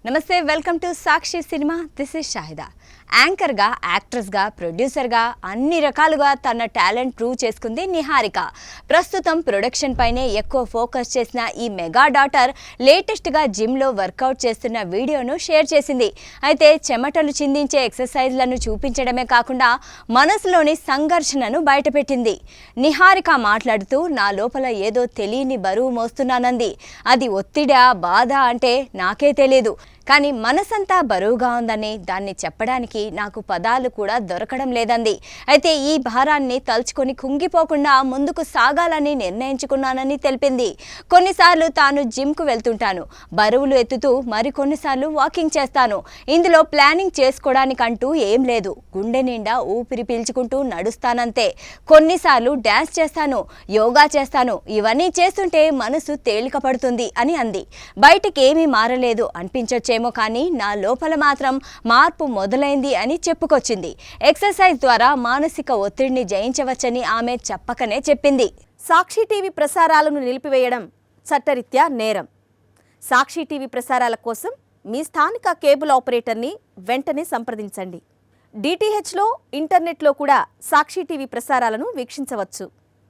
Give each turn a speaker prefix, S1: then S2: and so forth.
S1: నమస్తే, welcome to Sakshi cinema. This is Shahida. యాంకర్గా, యాక్ట్రెస్గా, ప్రొడ్యూసర్గా అన్ని రకాలుగా తన టాలెంట్ ప్రూవ్ చేసుకుంది నిహారిక. ప్రస్తుతం ప్రొడక్షన్ పైనే ఎక్కువ ఫోకస్ చేసిన ఈ మెగా డాటర్ లేటెస్ట్గా జిమ్లో వర్కౌట్ చేస్తున్న వీడియోను షేర్ చేసింది. అయితే చెమటలు చిందించే ఎక్సర్సైజ్లను చూపించడమే కాకుండా మనసులోని సంఘర్షణను బయటపెట్టింది. నిహారిక మాట్లాడుతూ, నా లోపల ఏదో తెలియని బరువు మోస్తున్నానంది. అది ఒత్తిడా, బాధ అంటే నాకే తెలియదు, కానీ మనసంతా బరువుగా ఉందని దాన్ని చెప్పడానికి నాకు పదాలు కూడా దొరకడం లేదంది. అయితే ఈ భారాన్ని తలుచుకొని కుంగిపోకుండా ముందుకు సాగాలని నిర్ణయించుకున్నానని తెలిపింది. కొన్నిసార్లు తాను జిమ్కు వెళ్తుంటాను, బరువులు ఎత్తుతూ మరికొన్నిసార్లు వాకింగ్ చేస్తాను. ఇందులో ప్లానింగ్ చేసుకోవడానికంటూ ఏం లేదు. గుండె నిండా ఊపిరి పీల్చుకుంటూ నడుస్తానంతే. కొన్నిసార్లు డ్యాన్స్ చేస్తాను, యోగా చేస్తాను. ఇవన్నీ చేస్తుంటే మనసు తేలిక పడుతుంది అని అంది. బయటికి ఏమీ మారలేదు అనిపించొచ్చే, కానీ నా లోపల మాత్రం మార్పు మొదలైంది అని చెప్పుకొచ్చింది. ఎక్సర్సైజ్ ద్వారా మానసిక ఒత్తిడిని జయించవచ్చని ఆమె చెప్పకనే చెప్పింది.
S2: సాక్షి టీవీ ప్రసారాలను నిలిపివేయడం చట్టరీత్యా నేరం. సాక్షి టీవీ ప్రసారాల కోసం మీ స్థానిక కేబుల్ ఆపరేటర్ని వెంటనే సంప్రదించండి. డిటిహెచ్లో, ఇంటర్నెట్లో కూడా సాక్షి టీవీ ప్రసారాలను వీక్షించవచ్చు.